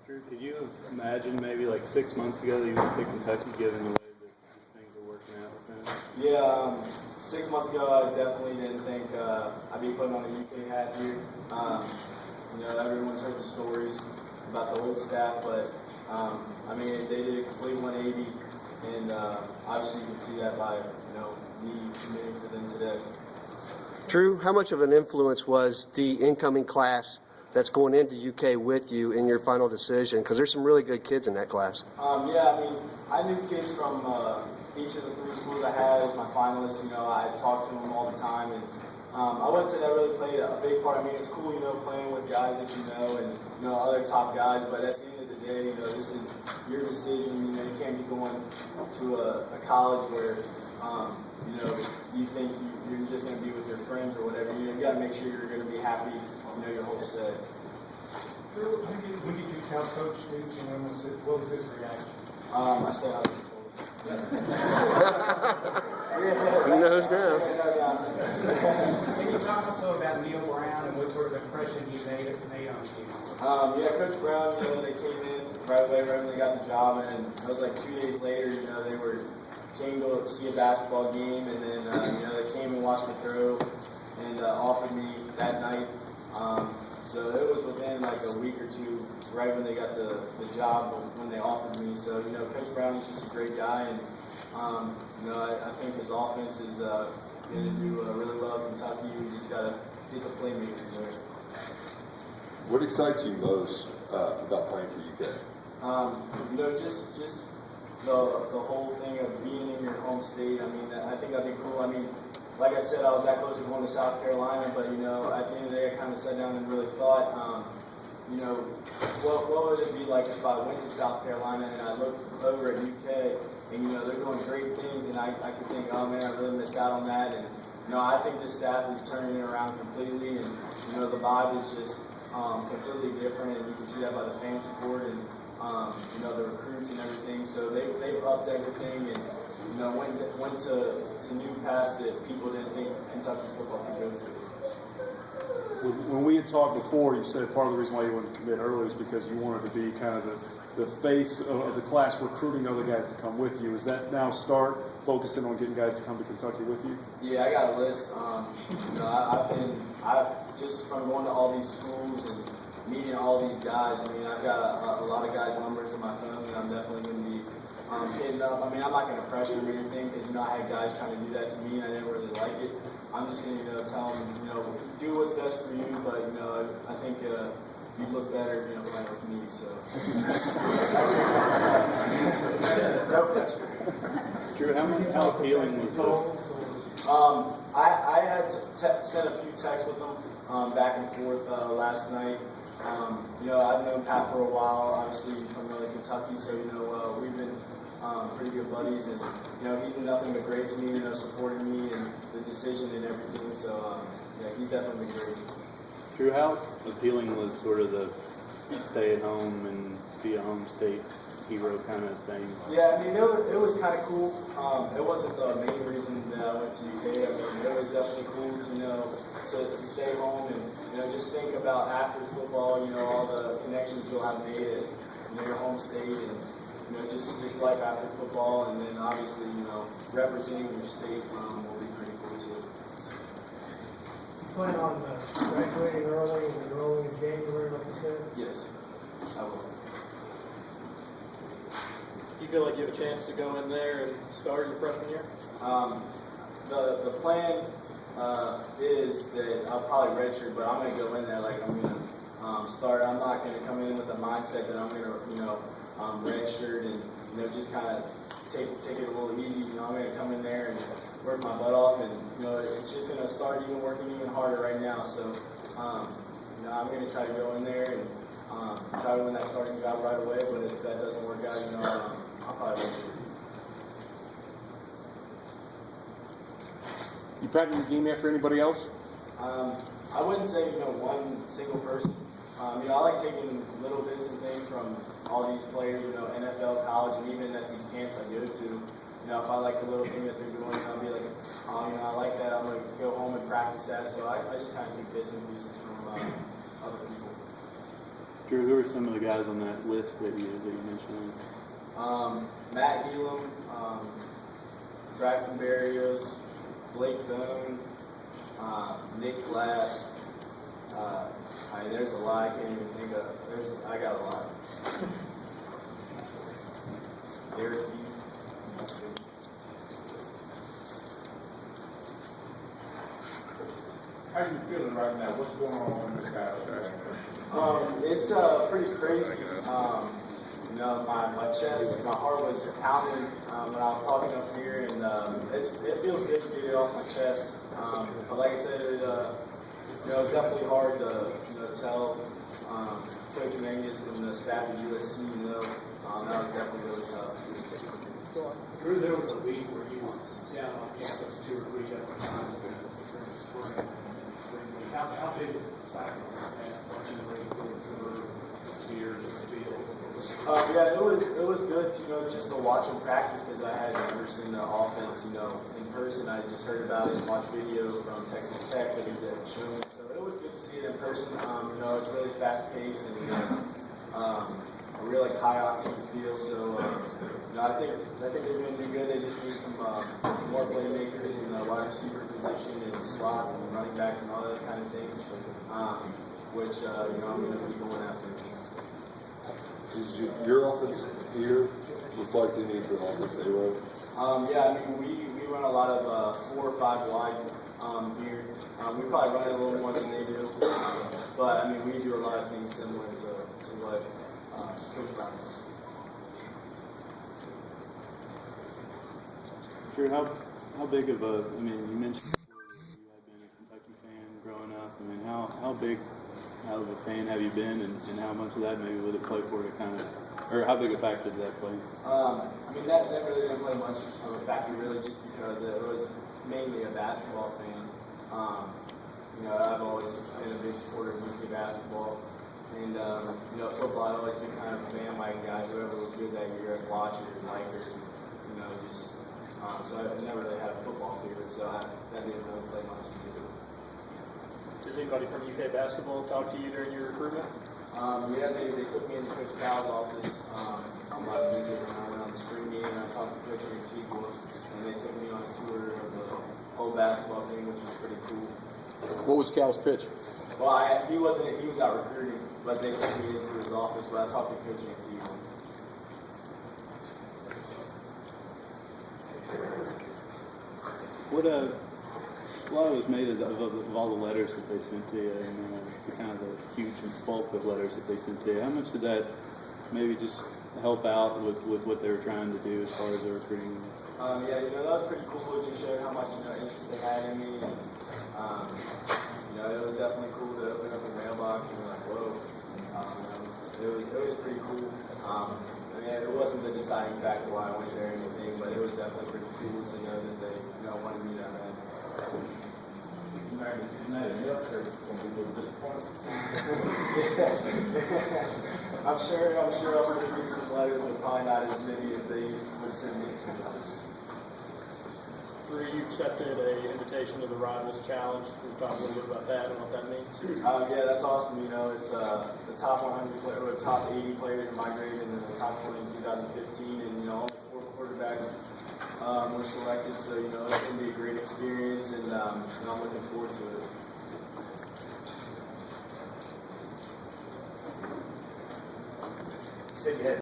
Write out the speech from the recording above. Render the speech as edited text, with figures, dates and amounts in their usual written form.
Drew, could you have imagined maybe like 6 months ago that you would pick Kentucky given the way that these things are working out with them? Yeah, 6 months ago I definitely didn't think I'd be putting on the UK hat here. Everyone's heard the stories about the old staff, but they did a complete 180, and obviously you can see that by me committing to them today. Drew, how much of an influence was the incoming class that's going into UK with you in your final decision? Because there's some really good kids in that class. I knew kids from each of the 3 schools I had as my finalists. I talked to them all the time, and I wouldn't say that really played a big part. It's cool, playing with guys that you know and other top guys, but at the end of the day, this is your decision. You can't be going to a college where you think you're just going to be with your friends or whatever. You got to make sure you're going to be happy, your whole stay. Drew, when did you tell Coach Stoops, and what was his reaction? I stayed out of Who knows now? Can you talk also about Neil Brown and what sort of impression he made on you? Coach Brown, they came in right away when they got the job, and it was like 2 days later, they came to see a basketball game, and then, they came and watched me throw and offered me that night. So it was within like a week or two, right when they got the job, when they offered me. So, Coach Brown is just a great guy, and, I think his offense is going to do really well at Kentucky. We just got to get the playmakers there. What excites you most about playing for UK? Just the whole thing of being in your home state. I think that'd be cool. Like I said, I was that close to going to South Carolina, but, at the end of the day, I kind of sat down and really thought, what would it be like if I went to South Carolina and I looked over at UK and, they're doing great things, and I could think, oh man, I really missed out on that. And, I think this staff is turning it around completely, and, the vibe is just completely different, and you can see that by the fan support and, the recruits and everything. So they've upped everything, and, went to new paths that people didn't think Kentucky football could go to. When we had talked before, you said part of the reason why you wanted to commit early is because you wanted to be kind of the face of the class recruiting other guys to come with you. Is that now start focusing on getting guys to come to Kentucky with you? Yeah, I got a list. I've just from going to all these schools and meeting all these guys, I've got a lot of guys' numbers in my phone, and I'm definitely going to be hitting up. I'm not going to pressure them or anything, because, I had guys trying to do that to me, and I didn't really like it. I'm just going to tell them, do what's best for you, but, I think you look better, playing with me, so. No pressure. Drew, how appealing was this? I had sent a few texts with them back and forth last night. I've known Pat for a while. Obviously, he's from Kentucky, so we've been pretty good buddies, and he's been nothing but great to me. Supporting me and the decision and everything. So he's definitely been great. Drew, how appealing was sort of the stay at home and be a home state hero kind of thing? Yeah, it was kind of cool. It wasn't the main reason that I went to UK. It was definitely cool to stay home and just think about after football, all the connections you'll have made at your home state, and just life after football, and then obviously representing your state will be pretty cool too. You plan on graduating early and enrolling in January, like you said? Yes, I will. Do you feel like you have a chance to go in there and start your freshman year? The plan is that I'll probably redshirt, but I'm going to go in there like I'm going to start. I'm not going to come in with the mindset that I'm going to redshirt and just kind of take it a little easy. I'm going to come in there and work my butt off, and it's just going to start working even harder right now. So I'm going to try to go in there and try to win that starting job right away. But if that doesn't work out, I'll probably redshirt. You pattern your game after anybody else? I wouldn't say one single person. I like taking little bits and things from all these players, NFL, college, and even at these camps I go to. If I like a little thing that they're doing, I'll be like, I like that. I'm gonna go home and practice that. So I just kind of take bits and pieces from other people. Drew, who are some of the guys on that list that you mentioned? Matt Elam, Braxton Berrios, Blake Bone, Nick Glass. I mean, there's a lot I can't even think of. I got a lot. Derek How are you feeling right now? What's going on in this guy? It's pretty crazy. You know, my chest, my heart was pounding when I was talking up here, and it feels good to get it off my chest. But like I said, you know, it's definitely hard to tell Coach Mangus and the staff at USC. You know, that was definitely really tough. Drew, there was a week where you were down on campus 2 or 3 different times during the spring. How big was the factor was that? Watching the rain observe, hear, just feel? Yeah, it was good to just to watch him practice because I had never seen the offense in person. I just heard about it and watched video from Texas Tech that he did show me. So it was good to see it in person. You know, it's really fast paced and a real high octane feel. So you know, I think they're going to do good. They just need some more playmakers in the wide receiver position and slots and running backs and all that kind of things. Which you know, I'm going to be going after. Does your offense here reflect any of the offense they run? Yeah, I mean, we run a lot of 4 or 5 wide here. We probably run it a little more than they do. But, I mean, we do a lot of things similar to what Coach Brown does. Drew, how big of a, I mean, you mentioned before that you had been a Kentucky fan growing up. I mean, how big of a fan have you been, and how much of that maybe would it play for to kind of, or how big a factor did that play? I mean, that really didn't play much of a factor, really, just because it was mainly a basketball fan. You know, I've always been a big supporter of UK basketball. And, you know, football, I've always been kind of a bandwagon guy. Whoever was good that year, I'd watch it and like it. You know, just, so I never really had a football favorite, so that didn't really play much into it. Did anybody from UK basketball talk to you during your recruitment? Yeah, they took me into Coach Cal's office on my visit when I went on the spring game, and I talked to Coach Antigua, and they took me on a tour of the whole basketball thing, which was pretty cool. What was Cal's pitch? Well, he was out recruiting, but they took me into his office, but I talked to Coach Antigua. What a lot was made of all the letters that they sent to you, and the kind of the huge bulk of letters that they sent to you. How much did that maybe just help out with what they were trying to do as far as the recruiting? Yeah, you know, that was pretty cool. It just showed how much interest they had in me, and you know, it was definitely cool to open up a mailbox and be like, whoa. It was pretty cool. I mean, it wasn't the deciding factor why I went there or anything, but it was definitely pretty cool to know that they wanted me that bad. I'm sure I'll still read some letters, but probably not as many as they would send me. Drew, you accepted an invitation to the Rivals Challenge. Can you talk a little bit about that and what that means? Yeah, that's awesome. You know, it's the top 100 or top 80 players are migrated into the top 20 in 2015, and you know, only 4 quarterbacks were selected. So you know, it's going to be a great experience, and I'm looking forward to it. You said you had